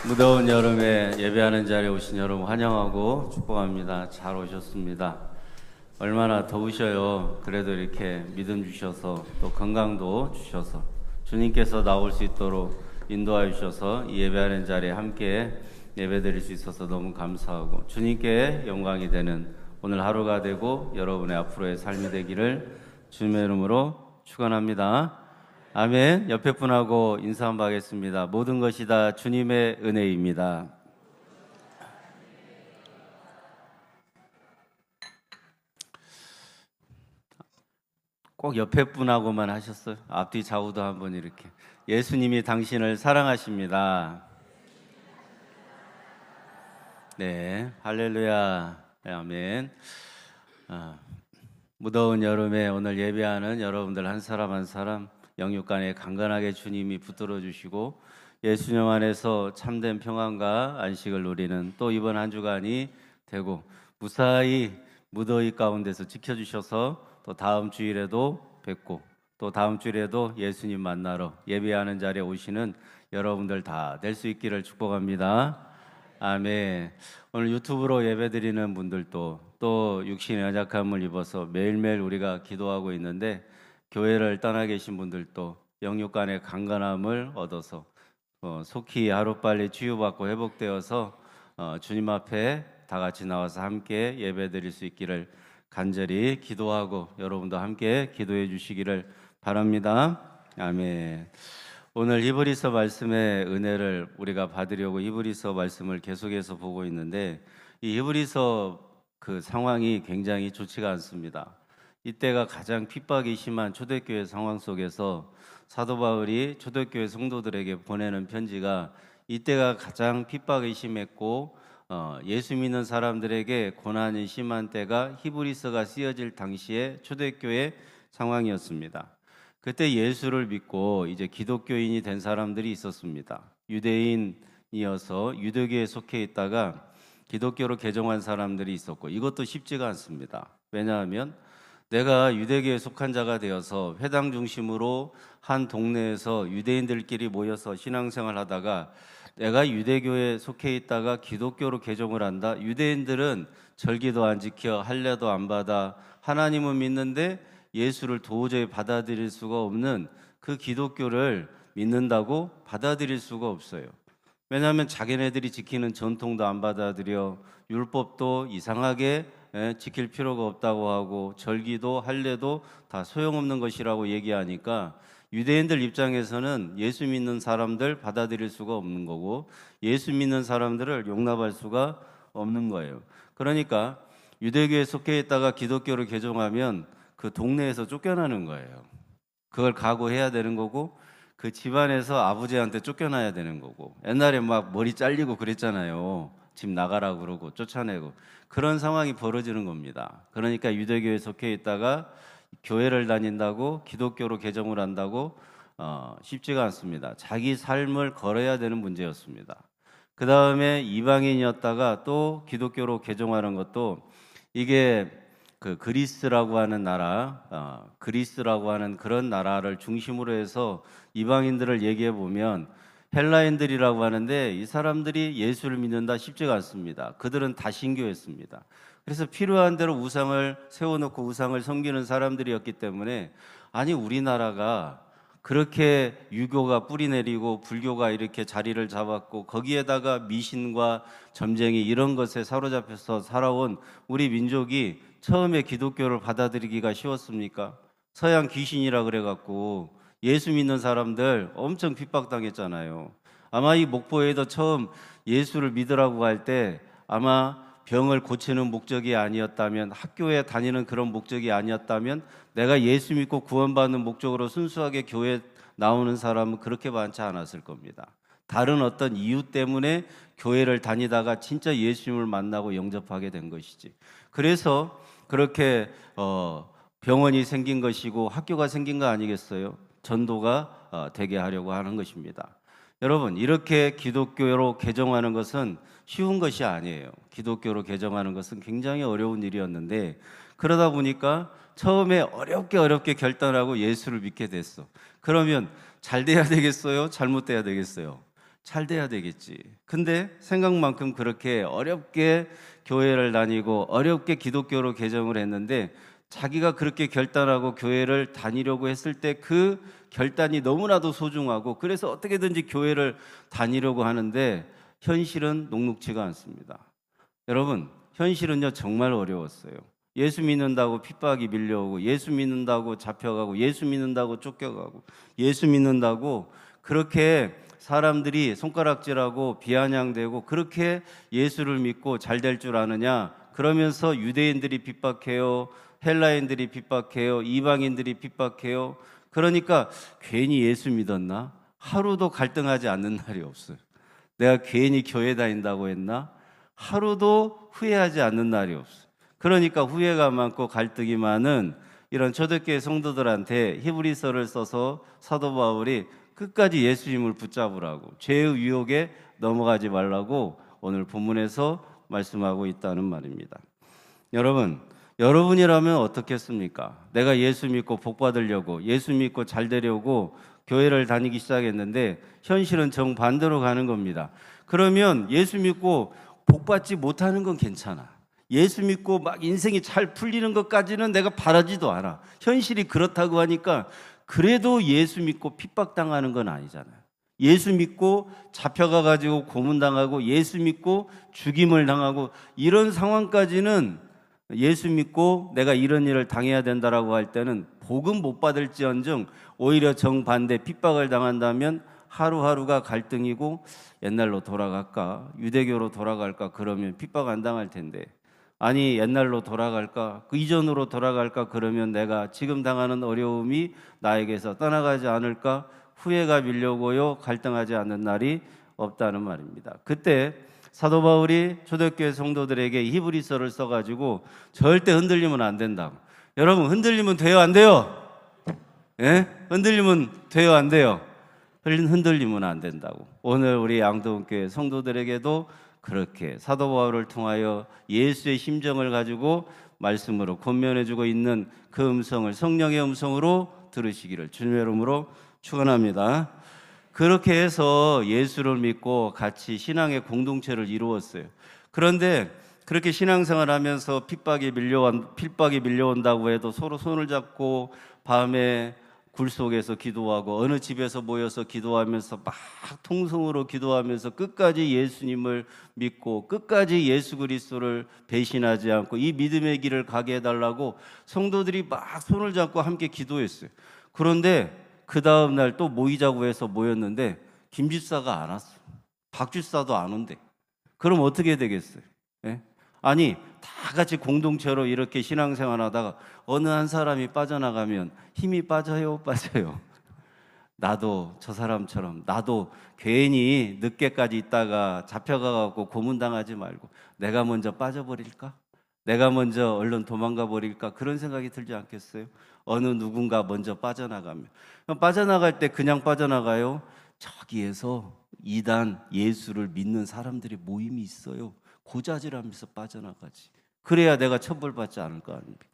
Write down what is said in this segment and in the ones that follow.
무더운 여름에 예배하는 자리에 오신 여러분 환영하고 축복합니다. 잘 오셨습니다. 얼마나 더우셔요. 그래도 이렇게 믿음 주셔서 또 건강도 주셔서 주님께서 나올 수 있도록 인도하여 주셔서 이 예배하는 자리에 함께 예배드릴 수 있어서 너무 감사하고 주님께 영광이 되는 오늘 하루가 되고 여러분의 앞으로의 삶이 되기를 주님의 이름으로 축원합니다. 아멘. 옆에 분하고 인사 한번 하겠습니다. 모든 것이 다 주님의 은혜입니다. 꼭 옆에 분하고만 하셨어요? 앞뒤 좌우도 한번 이렇게. 예수님이 당신을 사랑하십니다. 네, 할렐루야. 네, 아멘. 무더운 여름에 오늘 예배하는 여러분들 한 사람 한 사람 영육간에 강건하게 주님이 붙들어 주시고 예수님 안에서 참된 평안과 안식을 누리는 또 이번 한 주간이 되고 무사히 무더위 가운데서 지켜주셔서 또 다음 주일에도 뵙고 또 다음 주일에도 예수님 만나러 예배하는 자리에 오시는 여러분들 다 될 수 있기를 축복합니다. 아멘. 오늘 유튜브로 예배드리는 분들도 또 육신의 연약함을 입어서 매일매일 우리가 기도하고 있는데 교회를 떠나 계신 분들도 영육간의 강건함을 얻어서 속히 하루빨리 치유받고 회복되어서 주님 앞에 다 같이 나와서 함께 예배드릴 수 있기를 간절히 기도하고 여러분도 함께 기도해 주시기를 바랍니다. 아멘. 오늘 히브리서 말씀의 은혜를 우리가 받으려고 히브리서 말씀을 계속해서 보고 있는데 이 히브리서 그 상황이 굉장히 좋지가 않습니다. 이때가 가장 핍박이 심한 초대교회 상황 속에서 사도 바울이 초대교회 성도들에게 보내는 편지가 이때가 가장 핍박이 심했고 예수 믿는 사람들에게 고난이 심한 때가 히브리서가 쓰여질 당시의 초대교회 상황이었습니다. 그때 예수를 믿고 이제 기독교인이 된 사람들이 있었습니다. 유대인이어서 유대교에 속해 있다가 기독교로 개종한 사람들이 있었고 이것도 쉽지가 않습니다. 왜냐하면 내가 유대교에 속한 자가 되어서 회당 중심으로 한 동네에서 유대인들끼리 모여서 신앙생활 하다가 내가 유대교에 속해 있다가 기독교로 개종을 한다. 유대인들은 절기도 안 지켜 할례도 안 받아 하나님은 믿는데 예수를 도저히 받아들일 수가 없는 그 기독교를 믿는다고 받아들일 수가 없어요. 왜냐하면 자기네들이 지키는 전통도 안 받아들여 율법도 이상하게 지킬 필요가 없다고 하고 절기도 할례도 다 소용없는 것이라고 얘기하니까 유대인들 입장에서는 예수 믿는 사람들 받아들일 수가 없는 거고 예수 믿는 사람들을 용납할 수가 없는 거예요. 그러니까 유대교에 속해 있다가 기독교를 개종하면 그 동네에서 쫓겨나는 거예요. 그걸 각오해야 되는 거고 그 집안에서 아버지한테 쫓겨나야 되는 거고 옛날에 막 머리 잘리고 그랬잖아요. 집 나가라고 그러고 쫓아내고 그런 상황이 벌어지는 겁니다. 그러니까 유대교에 속해 있다가 교회를 다닌다고 기독교로 개종을 한다고 쉽지가 않습니다. 자기 삶을 걸어야 되는 문제였습니다. 그 다음에 이방인이었다가 또 기독교로 개종하는 것도 이게 그 그리스라고 하는 나라, 그리스라고 하는 그런 나라를 중심으로 해서 이방인들을 얘기해 보면 헬라인들이라고 하는데 이 사람들이 예수를 믿는다 쉽지가 않습니다. 그들은 다 신교였습니다. 그래서 필요한 대로 우상을 세워놓고 우상을 섬기는 사람들이었기 때문에 아니 우리나라가 그렇게 유교가 뿌리 내리고 불교가 이렇게 자리를 잡았고 거기에다가 미신과 점쟁이 이런 것에 사로잡혀서 살아온 우리 민족이 처음에 기독교를 받아들이기가 쉬웠습니까? 서양 귀신이라 그래갖고 예수 믿는 사람들 엄청 핍박당했잖아요. 아마 이 목포에도 처음 예수를 믿으라고 할 때 아마 병을 고치는 목적이 아니었다면 학교에 다니는 그런 목적이 아니었다면 내가 예수 믿고 구원받는 목적으로 순수하게 교회에 나오는 사람은 그렇게 많지 않았을 겁니다. 다른 어떤 이유 때문에 교회를 다니다가 진짜 예수님을 만나고 영접하게 된 것이지. 그래서 그렇게 병원이 생긴 것이고 학교가 생긴 거 아니겠어요? 전도가 되게 하려고 하는 것입니다. 여러분 이렇게 기독교로 개종하는 것은 쉬운 것이 아니에요. 기독교로 개종하는 것은 굉장히 어려운 일이었는데 그러다 보니까 처음에 어렵게 결단하고 예수를 믿게 됐어. 그러면 잘 돼야 되겠어요? 잘못돼야 되겠어요? 잘 돼야 되겠지. 근데 생각만큼 그렇게 어렵게 교회를 다니고 어렵게 기독교로 개정을 했는데 자기가 그렇게 결단하고 교회를 다니려고 했을 때 그 결단이 너무나도 소중하고 그래서 어떻게든지 교회를 다니려고 하는데 현실은 녹록지가 않습니다. 여러분, 현실은요 정말 어려웠어요. 예수 믿는다고 핍박이 밀려오고, 예수 믿는다고 잡혀가고, 예수 믿는다고 쫓겨가고, 예수 믿는다고 그렇게 사람들이 손가락질하고 비아냥대고, 그렇게 예수를 믿고 잘 될 줄 아느냐, 그러면서 유대인들이 핍박해요, 헬라인들이 핍박해요, 이방인들이 핍박해요. 그러니까 괜히 예수 믿었나? 하루도 갈등하지 않는 날이 없어요. 내가 괜히 교회 다닌다고 했나? 하루도 후회하지 않는 날이 없어요. 그러니까 후회가 많고 갈등이 많은 이런 초대교회 성도들한테 히브리서를 써서 사도 바울이 끝까지 예수님을 붙잡으라고, 죄의 유혹에 넘어가지 말라고 오늘 본문에서 말씀하고 있다는 말입니다. 여러분, 여러분이라면 어떻겠습니까? 내가 예수 믿고 복 받으려고, 예수 믿고 잘 되려고 교회를 다니기 시작했는데 현실은 정반대로 가는 겁니다. 그러면 예수 믿고 복 받지 못하는 건 괜찮아. 예수 믿고 막 인생이 잘 풀리는 것까지는 내가 바라지도 않아. 현실이 그렇다고 하니까 그래도 예수 믿고 핍박당하는 건 아니잖아요. 예수 믿고 잡혀가가지고 고문당하고, 예수 믿고 죽임을 당하고, 이런 상황까지는 예수 믿고 내가 이런 일을 당해야 된다라고 할 때는 복은 못 받을지언정 오히려 정반대 핍박을 당한다면 하루하루가 갈등이고, 옛날로 돌아갈까, 유대교로 돌아갈까, 그러면 핍박 안 당할 텐데, 아니 옛날로 돌아갈까, 그 이전으로 돌아갈까, 그러면 내가 지금 당하는 어려움이 나에게서 떠나가지 않을까, 후회가 밀려오고요 갈등하지 않는 날이 없다는 말입니다. 그때 사도 바울이 초대교회 성도들에게 히브리서를 써가지고 절대 흔들리면 안 된다고. 여러분, 흔들리면 돼요 안 돼요? 예? 흔들리면 돼요 안 돼요? 흔들리면 안 된다고. 오늘 우리 양동교회 성도들에게도 그렇게 사도 바울을 통하여 예수의 심정을 가지고 말씀으로 권면해주고 있는 그 음성을 성령의 음성으로 들으시기를 주님의 이름으로 축원합니다. 그렇게 해서 예수를 믿고 같이 신앙의 공동체를 이루었어요. 그런데 그렇게 신앙생활 하면서 핍박이 밀려온다고 해도 서로 손을 잡고 밤에 굴 속에서 기도하고, 어느 집에서 모여서 기도하면서 막 통성으로 기도하면서 끝까지 예수님을 믿고 끝까지 예수 그리스도를 배신하지 않고 이 믿음의 길을 가게 해달라고 성도들이 막 손을 잡고 함께 기도했어요. 그런데 그 다음 날 또 모이자고 해서 모였는데 김 집사가 안 왔어. 박 집사도 안 온대. 그럼 어떻게 되겠어요? 예? 아니 다 같이 공동체로 이렇게 신앙생활 하다가 어느 한 사람이 빠져나가면 힘이 빠져요? 나도 저 사람처럼, 나도 괜히 늦게까지 있다가 잡혀가고 고문당하지 말고 내가 먼저 빠져버릴까? 내가 먼저 얼른 도망가 버릴까? 그런 생각이 들지 않겠어요? 어느 누군가 먼저 빠져나가면. 빠져나갈 때 그냥 빠져나가요? 저기에서 이단 예수를 믿는 사람들의 모임이 있어요. 고자질하면서 빠져나가지. 그래야 내가 처벌받지 않을 거 아닙니까?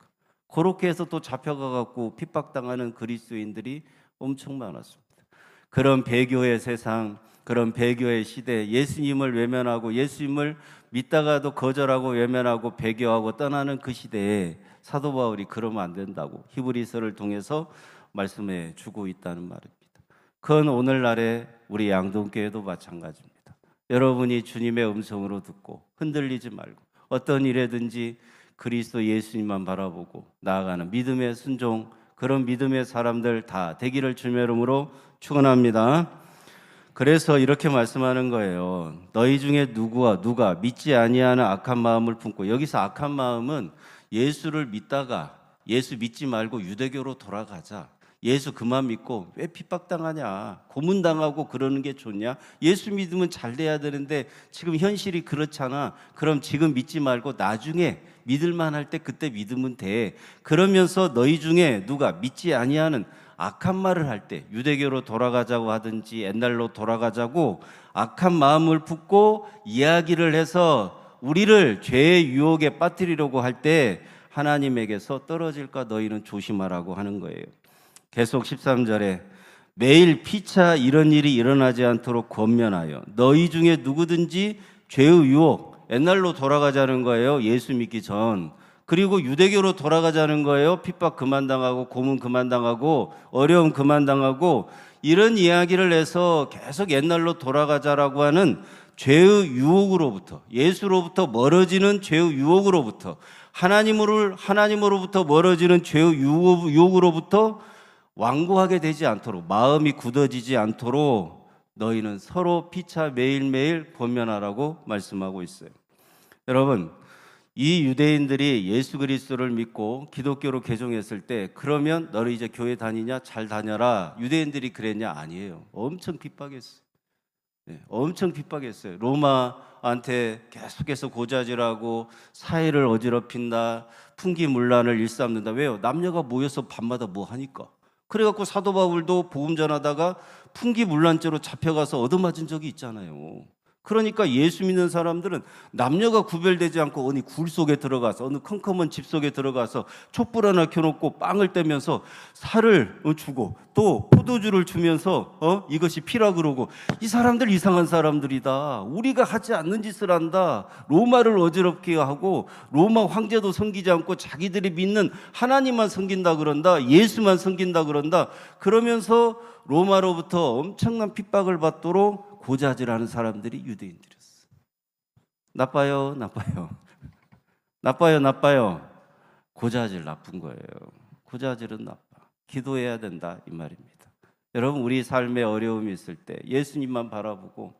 그렇게 해서 또 잡혀가갖고 핍박당하는 그리스도인들이 엄청 많았습니다. 그런 배교의 세상, 그런 배교의 시대, 예수님을 외면하고 예수님을 믿다가도 거절하고 외면하고 배교하고 떠나는 그 시대에 사도 바울이 그러면 안 된다고 히브리서를 통해서 말씀해 주고 있다는 말입니다. 그건 오늘날의 우리 양동교회도 마찬가지입니다. 여러분이 주님의 음성으로 듣고 흔들리지 말고 어떤 일에든지 그리스도 예수님만 바라보고 나아가는 믿음의 순종, 그런 믿음의 사람들 다 되기를 주님의 이름으로 축원합니다. 그래서 이렇게 말씀하는 거예요. 너희 중에 누가 믿지 아니하는 악한 마음을 품고, 여기서 악한 마음은 예수를 믿다가 예수 믿지 말고 유대교로 돌아가자, 예수 그만 믿고 왜 핍박당하냐, 고문당하고 그러는 게 좋냐, 예수 믿으면 잘 돼야 되는데 지금 현실이 그렇잖아, 그럼 지금 믿지 말고 나중에 믿을만 할 때 그때 믿으면 돼. 그러면서 너희 중에 누가 믿지 아니하는 악한 말을 할 때, 유대교로 돌아가자고 하든지 옛날로 돌아가자고 악한 마음을 품고 이야기를 해서 우리를 죄의 유혹에 빠뜨리려고 할 때 하나님에게서 떨어질까 너희는 조심하라고 하는 거예요. 계속 13절에 매일 피차 이런 일이 일어나지 않도록 권면하여 너희 중에 누구든지 죄의 유혹, 옛날로 돌아가자는 거예요. 예수 믿기 전. 그리고 유대교로 돌아가자는 거예요. 핍박 그만 당하고 고문 그만 당하고 어려움 그만 당하고 이런 이야기를 해서 계속 옛날로 돌아가자라고 하는 죄의 유혹으로부터, 예수로부터 멀어지는 죄의 유혹으로부터, 하나님으로부터 멀어지는 죄의 유혹으로부터 완고하게 되지 않도록, 마음이 굳어지지 않도록 너희는 서로 피차 매일매일 권면하라고 말씀하고 있어요. 여러분, 이 유대인들이 예수 그리스도를 믿고 기독교로 개종했을 때 그러면 너는 이제 교회 다니냐? 잘 다녀라. 유대인들이 그랬냐? 아니에요. 엄청 핍박했어요. 엄청 핍박했어요. 로마한테 계속해서 고자질하고 사회를 어지럽힌다, 풍기문란을 일삼는다. 왜요? 남녀가 모여서 밤마다 뭐 하니까. 그래갖고 사도 바울도 복음 전하다가 풍기문란죄로 잡혀가서 얻어맞은 적이 있잖아요. 그러니까 예수 믿는 사람들은 남녀가 구별되지 않고 어느 굴 속에 들어가서 어느 컴컴한 집 속에 들어가서 촛불 하나 켜놓고 빵을 떼면서 살을 주고 또 포도주를 주면서 이것이 피라 그러고, 이 사람들 이상한 사람들이다. 우리가 하지 않는 짓을 한다. 로마를 어지럽게 하고 로마 황제도 섬기지 않고 자기들이 믿는 하나님만 섬긴다 그런다. 예수만 섬긴다 그런다. 그러면서 로마로부터 엄청난 핍박을 받도록 고자질하는 사람들이 유대인들이었어요. 나빠요, 나빠요. 나빠요, 나빠요. 고자질 나쁜 거예요. 고자질은 나빠. 기도해야 된다 이 말입니다. 여러분, 우리 삶에 어려움이 있을 때 예수님만 바라보고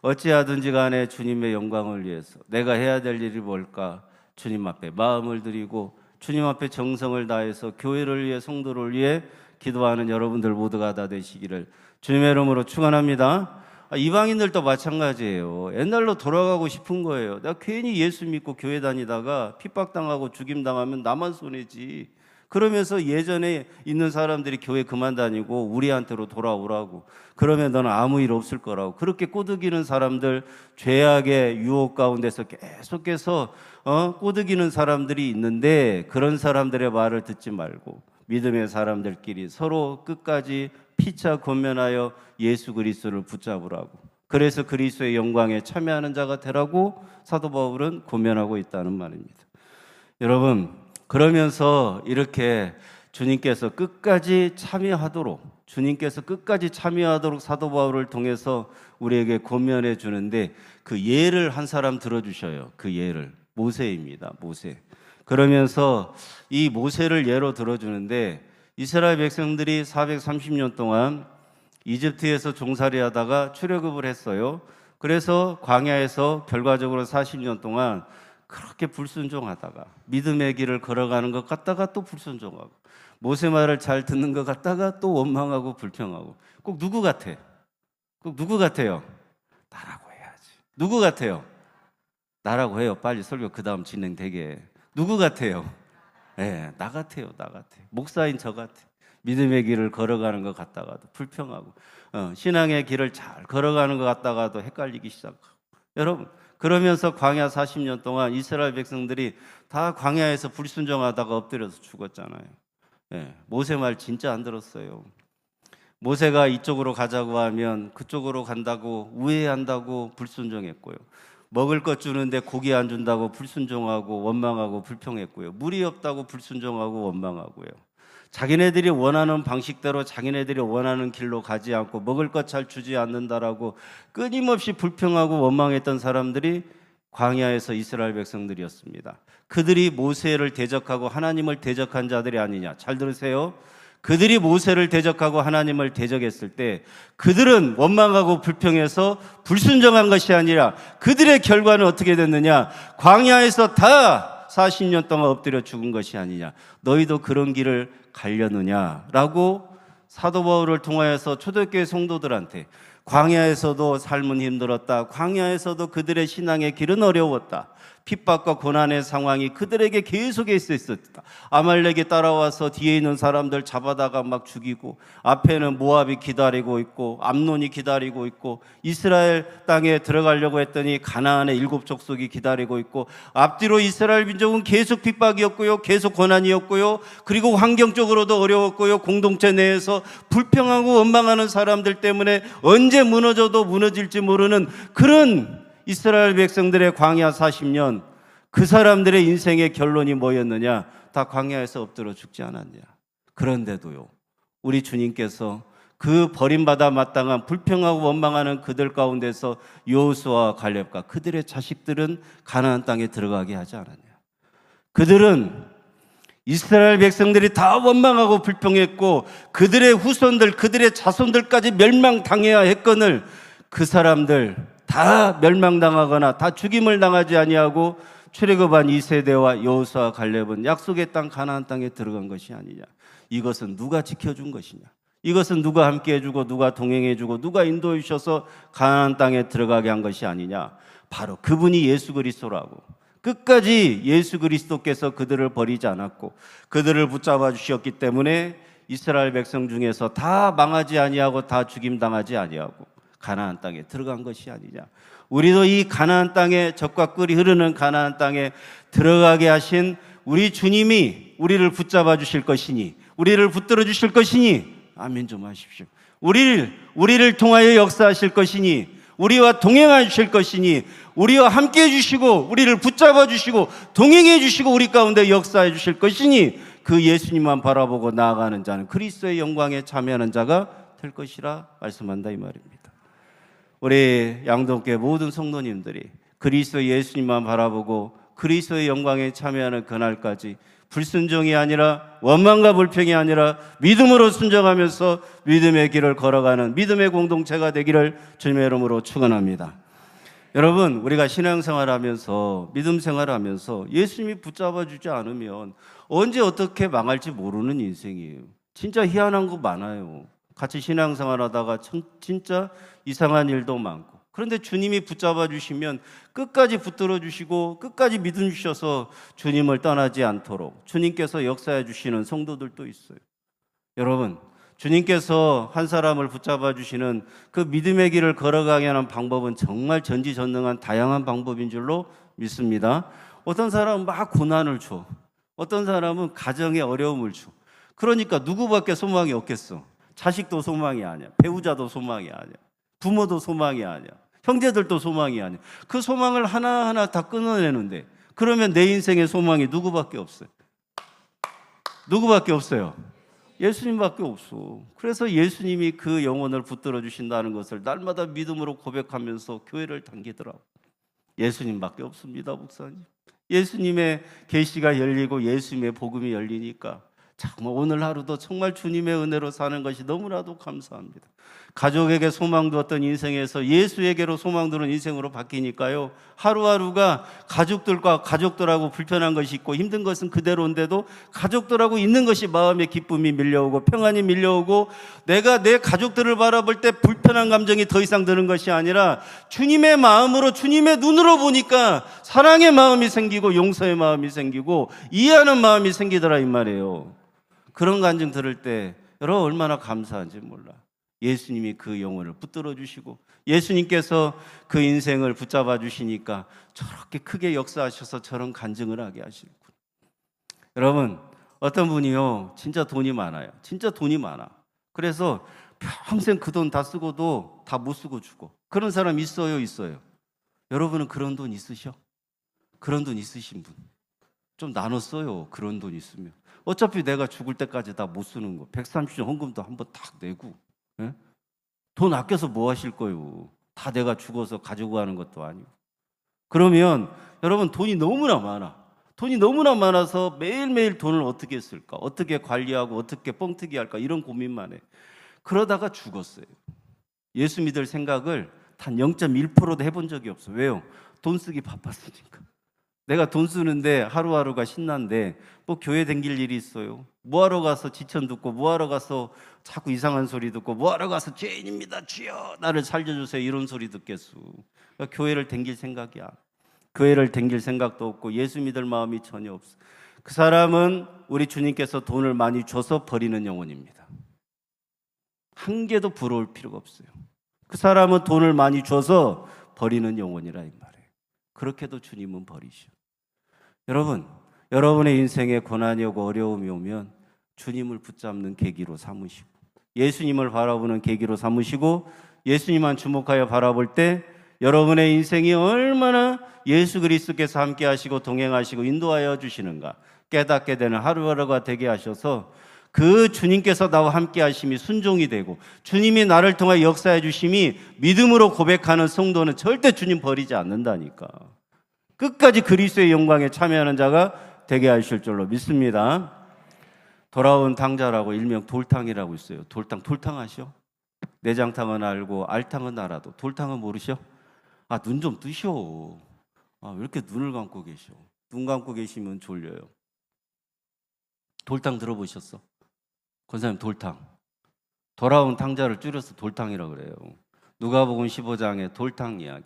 어찌하든지 간에 주님의 영광을 위해서 내가 해야 될 일이 뭘까? 주님 앞에 마음을 드리고 주님 앞에 정성을 다해서 교회를 위해, 성도를 위해 기도하는 여러분들 모두가 다 되시기를 주님의 이름으로 축원합니다. 이방인들도 마찬가지예요. 옛날로 돌아가고 싶은 거예요. 내가 괜히 예수 믿고 교회 다니다가 핍박당하고 죽임당하면 나만 손해지. 그러면서 예전에 있는 사람들이 교회 그만 다니고 우리한테로 돌아오라고. 그러면 너는 아무 일 없을 거라고. 그렇게 꼬드기는 사람들, 죄악의 유혹 가운데서 계속해서 꼬드기는 사람들이 있는데, 그런 사람들의 말을 듣지 말고 믿음의 사람들끼리 서로 끝까지 피차 권면하여 예수 그리스도를 붙잡으라고, 그래서 그리스도의 영광에 참여하는 자가 되라고 사도 바울은 권면하고 있다는 말입니다. 여러분, 그러면서 이렇게 주님께서 끝까지 참여하도록 사도 바울을 통해서 우리에게 권면해 주는데, 그 예를 한 사람 들어주셔요. 그 예를 모세입니다. 모세. 그러면서 이 모세를 예로 들어주는데, 이스라엘 백성들이 430년 동안 이집트에서 종살이 하다가 출애굽을 했어요. 그래서 광야에서 결과적으로 40년 동안 그렇게 불순종하다가 믿음의 길을 걸어가는 것 같다가 또 불순종하고, 모세 말을 잘 듣는 것 같다가 또 원망하고 불평하고. 꼭 누구 같아? 꼭 누구 같아요? 나라고 해야지. 누구 같아요? 나라고 해요. 빨리 설교 그 다음 진행되게. 누구 같아요? 나 같아요. 나 같아. 목사인 저 같아. 믿음의 길을 걸어가는 것 같다가도 불평하고, 신앙의 길을 잘 걸어가는 것 같다가도 헷갈리기 시작하고. 여러분, 그러면서 광야 40년 동안 이스라엘 백성들이 다 광야에서 불순종하다가 엎드려서 죽었잖아요. 모세 말 진짜 안 들었어요. 모세가 이쪽으로 가자고 하면 그쪽으로 간다고, 우회한다고 불순종했고요. 먹을 것 주는데 고기 안 준다고 불순종하고 원망하고 불평했고요. 물이 없다고 불순종하고 원망하고요. 자기네들이 원하는 방식대로 자기네들이 원하는 길로 가지 않고 먹을 것 잘 주지 않는다라고 끊임없이 불평하고 원망했던 사람들이 광야에서 이스라엘 백성들이었습니다. 그들이 모세를 대적하고 하나님을 대적한 자들이 아니냐. 잘 들으세요. 그들이 모세를 대적하고 하나님을 대적했을 때 그들은 원망하고 불평해서 불순종한 것이 아니라 그들의 결과는 어떻게 됐느냐. 광야에서 다 40년 동안 엎드려 죽은 것이 아니냐. 너희도 그런 길을 가려느냐라고 사도 바울을 통하여서 초대교회 성도들한테, 광야에서도 삶은 힘들었다, 광야에서도 그들의 신앙의 길은 어려웠다, 핍박과 고난의 상황이 그들에게 계속해서 있었다. 아말렉이 따라와서 뒤에 있는 사람들 잡아다가 막 죽이고, 앞에는 모압이 기다리고 있고 암논이 기다리고 있고, 이스라엘 땅에 들어가려고 했더니 가나안의 7 족속이 기다리고 있고, 앞뒤로 이스라엘 민족은 계속 핍박이었고요, 계속 고난이었고요, 그리고 환경적으로도 어려웠고요, 공동체 내에서 불평하고 원망하는 사람들 때문에 언제 무너져도 무너질지 모르는 그런 이스라엘 백성들의 광야 40년, 그 사람들의 인생의 결론이 뭐였느냐? 다 광야에서 엎드려 죽지 않았냐? 그런데도요, 우리 주님께서 그 버림받아 마땅한 불평하고 원망하는 그들 가운데서 여호수아와 갈렙과 그들의 자식들은 가나안 땅에 들어가게 하지 않았냐? 그들은 이스라엘 백성들이 다 원망하고 불평했고 그들의 후손들, 그들의 자손들까지 멸망당해야 했거늘 그 사람들 다 멸망당하거나 다 죽임을 당하지 아니하고 출애굽한 2세대와 여호수아 갈렙은 약속의 땅 가나안 땅에 들어간 것이 아니냐. 이것은 누가 지켜준 것이냐? 이것은 누가 함께 해주고 누가 동행해주고 누가 인도해 주셔서 가나안 땅에 들어가게 한 것이 아니냐. 바로 그분이 예수 그리스도라고. 끝까지 예수 그리스도께서 그들을 버리지 않았고 그들을 붙잡아 주셨기 때문에 이스라엘 백성 중에서 다 망하지 아니하고 다 죽임당하지 아니하고 가나안 땅에 들어간 것이 아니냐. 우리도 이 가나안 땅에 젖과 꿀이 흐르는 가나안 땅에 들어가게 하신 우리 주님이 우리를 붙잡아 주실 것이니, 우리를 붙들어 주실 것이니, 아멘 좀 하십시오. 우리를 통하여 역사하실 것이니, 우리와 동행하실 것이니, 우리와 함께 해주시고 우리를 붙잡아 주시고 동행해 주시고 우리 가운데 역사해 주실 것이니 그 예수님만 바라보고 나아가는 자는 그리스도의 영광에 참여하는 자가 될 것이라 말씀한다 이 말입니다. 우리 양동교회 모든 성도님들이 그리스도 예수님만 바라보고 그리스도의 영광에 참여하는 그날까지 불순종이 아니라 원망과 불평이 아니라 믿음으로 순종하면서 믿음의 길을 걸어가는 믿음의 공동체가 되기를 주님의 이름으로 축원합니다. 여러분, 우리가 신앙생활하면서 믿음 생활하면서 예수님이 붙잡아 주지 않으면 언제 어떻게 망할지 모르는 인생이에요. 진짜 희한한 거 많아요. 같이 신앙생활하다가 진짜 이상한 일도 많고, 그런데 주님이 붙잡아 주시면 끝까지 붙들어 주시고 끝까지 믿음 주셔서 주님을 떠나지 않도록 주님께서 역사해 주시는 성도들도 있어요. 여러분, 주님께서 한 사람을 붙잡아 주시는 그 믿음의 길을 걸어가게 하는 방법은 정말 전지전능한 다양한 방법인 줄로 믿습니다. 어떤 사람은 막 고난을 줘, 어떤 사람은 가정에 어려움을 줘. 그러니까 누구밖에 소망이 없겠어? 자식도 소망이 아니야, 배우자도 소망이 아니야, 부모도 소망이 아니야, 형제들도 소망이 아니야. 그 소망을 하나하나 다 끊어내는데 그러면 내 인생의 소망이 누구밖에 없어요? 누구밖에 없어요? 예수님밖에 없어. 그래서 예수님이 그 영혼을 붙들어 주신다는 것을 날마다 믿음으로 고백하면서 교회를 당기더라고. 예수님밖에 없습니다, 목사님. 예수님의 계시가 열리고 예수님의 복음이 열리니까 정말 오늘 하루도 정말 주님의 은혜로 사는 것이 너무나도 감사합니다. 가족에게 소망 두었던 인생에서 예수에게로 소망 두는 인생으로 바뀌니까요, 하루하루가 가족들하고 불편한 것이 있고 힘든 것은 그대로인데도 가족들하고 있는 것이 마음의 기쁨이 밀려오고 평안이 밀려오고, 내가 내 가족들을 바라볼 때 불편한 감정이 더 이상 드는 것이 아니라 주님의 마음으로, 주님의 눈으로 보니까 사랑의 마음이 생기고 용서의 마음이 생기고 이해하는 마음이 생기더라 이 말이에요. 그런 감정 들을 때 여러분 얼마나 감사한지 몰라. 예수님이 그 영혼을 붙들어 주시고 예수님께서 그 인생을 붙잡아 주시니까 저렇게 크게 역사하셔서 저런 간증을 하게 하시는군. 여러분, 어떤 분이요 진짜 돈이 많아요. 진짜 돈이 많아. 그래서 평생 그 돈 다 쓰고도 다 못 쓰고 죽어. 그런 사람 있어요? 있어요? 여러분은 그런 돈 있으셔? 그런 돈 있으신 분 좀 나눠 써요. 그런 돈 있으면 어차피 내가 죽을 때까지 다 못 쓰는 거, 130년 헌금도 한번 딱 내고, 예? 돈 아껴서 뭐 하실 거예요? 다 내가 죽어서 가지고 가는 것도 아니고. 그러면 여러분 돈이 너무나 많아. 돈이 너무나 많아서 매일매일 돈을 어떻게 쓸까? 어떻게 관리하고 어떻게 뻥튀기 할까? 이런 고민만 해. 그러다가 죽었어요. 예수 믿을 생각을 단 0.1%도 해본 적이 없어. 왜요? 돈 쓰기 바빴으니까. 내가 돈 쓰는데 하루하루가 신난데 뭐 교회 댕길 일이 있어요? 뭐하러 가서 지천 듣고, 뭐하러 가서 자꾸 이상한 소리 듣고, 뭐하러 가서 죄인입니다 주여 나를 살려주세요 이런 소리 듣겠소. 그러니까 교회를 댕길 생각이야. 교회를 댕길 생각도 없고 예수 믿을 마음이 전혀 없어. 그 사람은 우리 주님께서 돈을 많이 줘서 버리는 영혼입니다. 한 개도 부러울 필요가 없어요. 그 사람은 돈을 많이 줘서 버리는 영혼이라 이 말이에요. 그렇게도 주님은 버리셔. 여러분, 여러분의 인생에 고난이 오고 어려움이 오면 주님을 붙잡는 계기로 삼으시고 예수님을 바라보는 계기로 삼으시고 예수님만 주목하여 바라볼 때 여러분의 인생이 얼마나 예수 그리스도께서 함께 하시고 동행하시고 인도하여 주시는가 깨닫게 되는 하루하루가 되게 하셔서 그 주님께서 나와 함께 하심이 순종이 되고 주님이 나를 통해 역사해 주심이 믿음으로 고백하는 성도는 절대 주님 버리지 않는다니까. 끝까지 그리스도의 영광에 참여하는 자가 되게 하실 줄로 믿습니다. 돌아온 탕자라고 일명 돌탕이라고 있어요. 돌탕 아시오? 내장탕은 알고 알탕은 알아도 돌탕은 모르시오? 아, 눈 좀 뜨시오. 아, 왜 이렇게 눈을 감고 계시오? 눈 감고 계시면 졸려요. 돌탕 들어보셨어? 권사님, 돌탕. 돌아온 탕자를 줄여서 돌탕이라고 그래요. 누가복음 15장에 돌탕 이야기.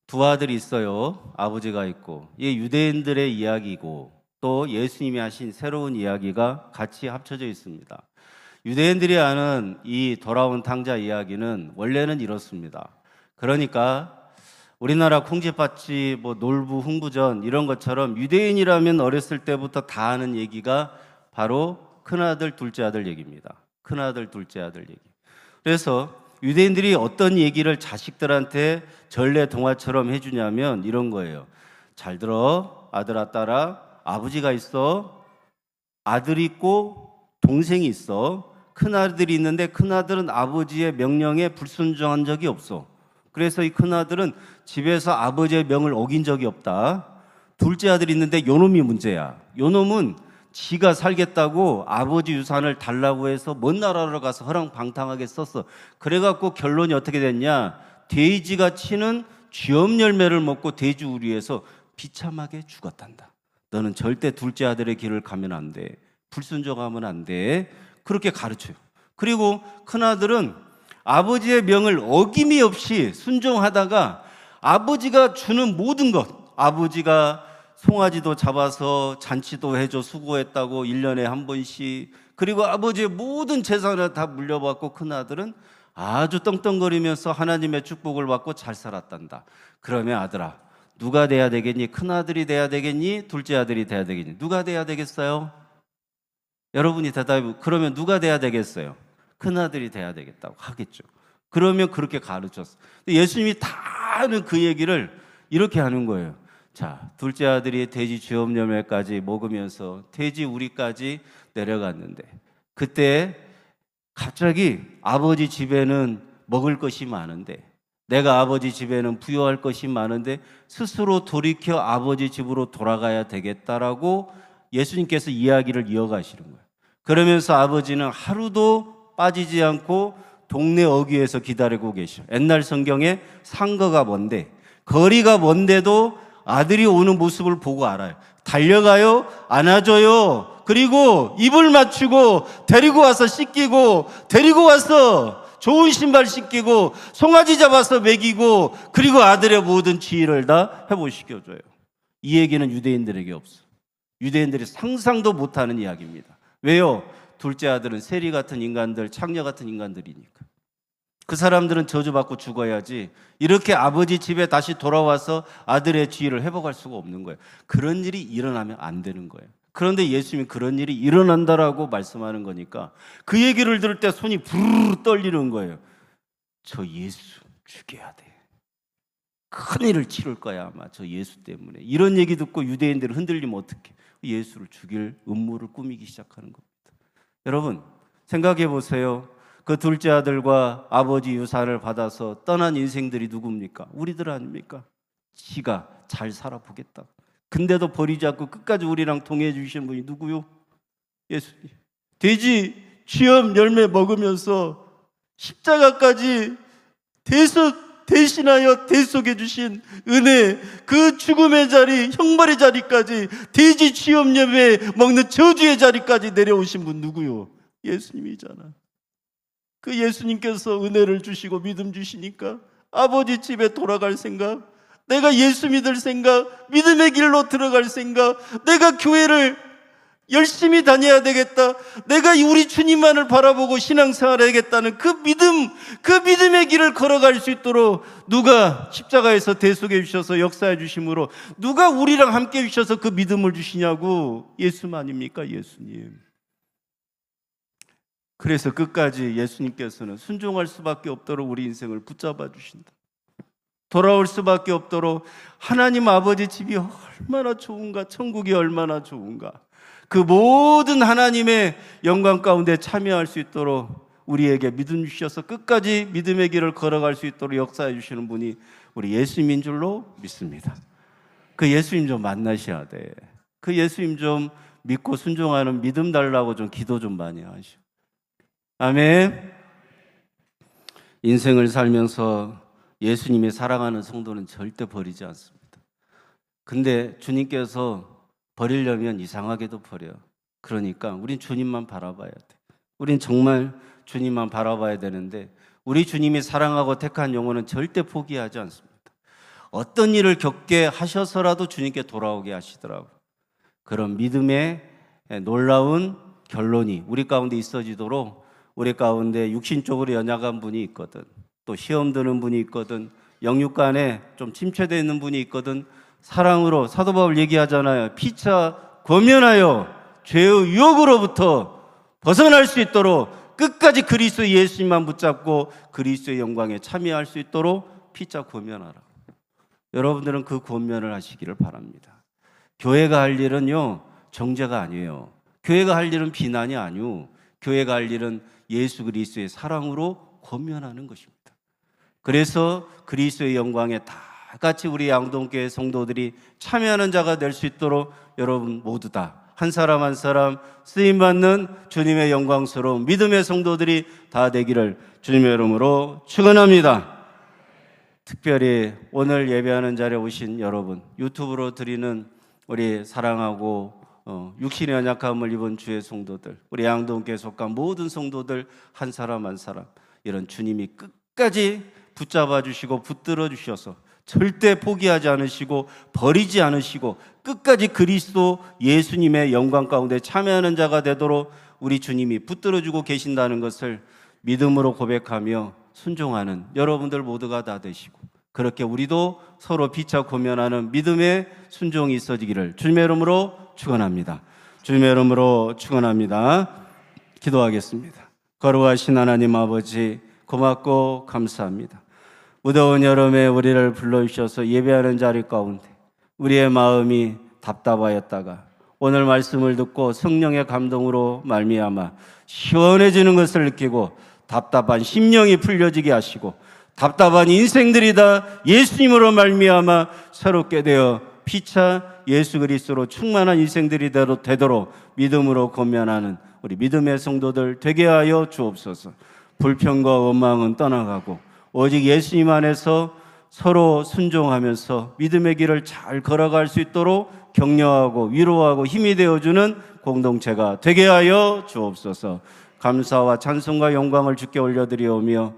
두 아들이 있어요. 아버지가 있고. 이게 유대인들의 이야기고 또 예수님이 하신 새로운 이야기가 같이 합쳐져 있습니다. 유대인들이 아는 이 돌아온 탕자 이야기는 원래는 이렇습니다. 그러니까 우리나라 콩쥐팥쥐, 놀부, 흥부전 이런 것처럼 유대인이라면 어렸을 때부터 다 아는 얘기가 바로 큰아들, 둘째 아들 얘기입니다. 큰아들, 둘째 아들 얘기. 그래서 유대인들이 어떤 얘기를 자식들한테 전래 동화처럼 해주냐면 이런 거예요. 잘 들어, 아들아, 딸아, 아버지가 있어, 아들이 있고 동생이 있어. 큰아들이 있는데 큰아들은 아버지의 명령에 불순종한 적이 없어. 그래서 이 큰아들은 집에서 아버지의 명을 어긴 적이 없다. 둘째 아들이 있는데 요놈이 문제야. 요놈은 지가 살겠다고 아버지 유산을 달라고 해서 먼 나라로 가서 허랑방탕하게 썼어. 그래갖고 결론이 어떻게 됐냐? 돼지가 치는 쥐엄 열매를 먹고 돼지우리에서 비참하게 죽었단다. 너는 절대 둘째 아들의 길을 가면 안 돼. 불순종하면 안 돼. 그렇게 가르쳐요. 그리고 큰아들은 아버지의 명을 어김이 없이 순종하다가 아버지가 주는 모든 것, 아버지가 송아지도 잡아서 잔치도 해줘 수고했다고 1년에 한 번씩, 그리고 아버지의 모든 재산을 다 물려받고 큰아들은 아주 떵떵거리면서 하나님의 축복을 받고 잘 살았단다. 그러면 아들아, 누가 돼야 되겠니? 큰아들이 돼야 되겠니? 둘째 아들이 돼야 되겠니? 누가 돼야 되겠어요? 여러분이 대답해. 그러면 누가 돼야 되겠어요? 큰아들이 돼야 되겠다고 하겠죠. 그러면 그렇게 가르쳤어. 예수님이 다 아는 그 얘기를 이렇게 하는 거예요. 자, 둘째 아들이 돼지 쥐엄 열매까지 먹으면서 돼지 우리까지 내려갔는데 그때 갑자기 아버지 집에는 먹을 것이 많은데 내가 아버지 집에는 부여할 것이 많은데 스스로 돌이켜 아버지 집으로 돌아가야 되겠다라고 예수님께서 이야기를 이어가시는 거예요. 그러면서 아버지는 하루도 빠지지 않고 동네 어귀에서 기다리고 계셔. 옛날 성경에 상거가 먼데 거리가 먼데도 아들이 오는 모습을 보고 알아요. 달려가요, 안아줘요. 그리고 입을 맞추고 데리고 와서 씻기고 데리고 와서 좋은 신발 신기고 송아지 잡아서 먹이고 그리고 아들의 모든 지위를 다 회복시켜줘요. 이 얘기는 유대인들에게 없어. 유대인들이 상상도 못하는 이야기입니다. 왜요? 둘째 아들은 세리 같은 인간들, 창녀 같은 인간들이니까. 그 사람들은 저주받고 죽어야지 이렇게 아버지 집에 다시 돌아와서 아들의 지위를 회복할 수가 없는 거예요. 그런 일이 일어나면 안 되는 거예요. 그런데 예수님이 그런 일이 일어난다라고 말씀하는 거니까 그 얘기를 들을 때 손이 부르르 떨리는 거예요. 저 예수 죽여야 돼. 큰일을 치를 거야 아마 저 예수 때문에. 이런 얘기 듣고 유대인들은 흔들리면 어떡해. 예수를 죽일 음모를 꾸미기 시작하는 겁니다. 여러분 생각해 보세요. 그 둘째 아들과 아버지 유산을 받아서 떠난 인생들이 누굽니까? 우리들 아닙니까? 지가 잘 살아보겠다. 근데도 버리지 않고 끝까지 우리랑 동행해 주시는 분이 누구요? 예수님. 돼지 쥐엄 열매 먹으면서 십자가까지 대신하여 대속해 주신 은혜, 그 죽음의 자리, 형벌의 자리까지 돼지 쥐엄 열매 먹는 저주의 자리까지 내려오신 분 누구요? 예수님이잖아. 그 예수님께서 은혜를 주시고 믿음 주시니까 아버지 집에 돌아갈 생각, 내가 예수 믿을 생각, 믿음의 길로 들어갈 생각, 내가 교회를 열심히 다녀야 되겠다, 내가 우리 주님만을 바라보고 신앙생활 해야겠다는 그 믿음의 길을 걸어갈 수 있도록 누가 십자가에서 대속해 주셔서 역사해 주심으로 누가 우리랑 함께 해 주셔서 그 믿음을 주시냐고. 예수만입니까? 예수님. 그래서 끝까지 예수님께서는 순종할 수밖에 없도록 우리 인생을 붙잡아 주신다. 돌아올 수밖에 없도록 하나님 아버지 집이 얼마나 좋은가, 천국이 얼마나 좋은가, 그 모든 하나님의 영광 가운데 참여할 수 있도록 우리에게 믿음 주셔서 끝까지 믿음의 길을 걸어갈 수 있도록 역사해 주시는 분이 우리 예수님인 줄로 믿습니다. 그 예수님 좀 만나셔야 돼. 그 예수님 좀 믿고 순종하는 믿음 달라고 좀 기도 좀 많이 하시오. 아멘. 인생을 살면서 예수님이 사랑하는 성도는 절대 버리지 않습니다. 근데 주님께서 버리려면 이상하게도 버려요. 그러니까 우린 주님만 바라봐야 돼. 우린 정말 주님만 바라봐야 되는데 우리 주님이 사랑하고 택한 영혼은 절대 포기하지 않습니다. 어떤 일을 겪게 하셔서라도 주님께 돌아오게 하시더라고요. 그런 믿음의 놀라운 결론이 우리 가운데 있어지도록, 우리 가운데 육신적으로 연약한 분이 있거든, 또 시험 드는 분이 있거든, 영육간에 좀 침체되어 있는 분이 있거든, 사랑으로 사도 바울 얘기하잖아요. 피차 권면하여 죄의 유혹으로부터 벗어날 수 있도록 끝까지 그리스도 예수님만 붙잡고 그리스도의 영광에 참여할 수 있도록 피차 권면하라. 여러분들은 그 권면을 하시기를 바랍니다. 교회가 할 일은요, 정죄가 아니에요. 교회가 할 일은 비난이 아니오. 교회가 할 일은 예수 그리스도의 사랑으로 권면하는 것입니다. 그래서 그리스도의 영광에 다 같이 우리 양동교회 성도들이 참여하는 자가 될 수 있도록 여러분 모두 다 한 사람 한 사람 쓰임받는 주님의 영광스러운 믿음의 성도들이 다 되기를 주님의 이름으로 축원합니다. 특별히 오늘 예배하는 자리에 오신 여러분, 유튜브로 드리는 우리 사랑하고 육신의 연약함을 입은 주의 성도들, 우리 양동교회 속한 모든 성도들 한 사람 한 사람, 이런 주님이 끝까지 붙잡아 주시고 붙들어 주셔서 절대 포기하지 않으시고 버리지 않으시고 끝까지 그리스도 예수님의 영광 가운데 참여하는 자가 되도록 우리 주님이 붙들어주고 계신다는 것을 믿음으로 고백하며 순종하는 여러분들 모두가 다 되시고, 그렇게 우리도 서로 피차 고면하는 믿음의 순종이 있어지기를 주님의 이름으로 축원합니다. 주님의 이름으로 축원합니다. 기도하겠습니다. 거룩하신 하나님 아버지, 고맙고 감사합니다. 무더운 여름에 우리를 불러주셔서 예배하는 자리 가운데 우리의 마음이 답답하였다가 오늘 말씀을 듣고 성령의 감동으로 말미암아 시원해지는 것을 느끼고 답답한 심령이 풀려지게 하시고 답답한 인생들이 다 예수님으로 말미암아 새롭게 되어 피차 예수 그리스도로 충만한 인생들이 되도록 믿음으로 권면하는 우리 믿음의 성도들 되게 하여 주옵소서. 불평과 원망은 떠나가고 오직 예수님 안에서 서로 순종하면서 믿음의 길을 잘 걸어갈 수 있도록 격려하고 위로하고 힘이 되어주는 공동체가 되게 하여 주옵소서. 감사와 찬송과 영광을 주께 올려드리오며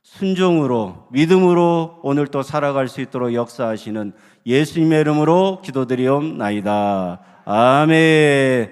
순종으로 믿음으로 오늘 또 살아갈 수 있도록 역사하시는 예수님의 이름으로 기도드리옵나이다. 아멘.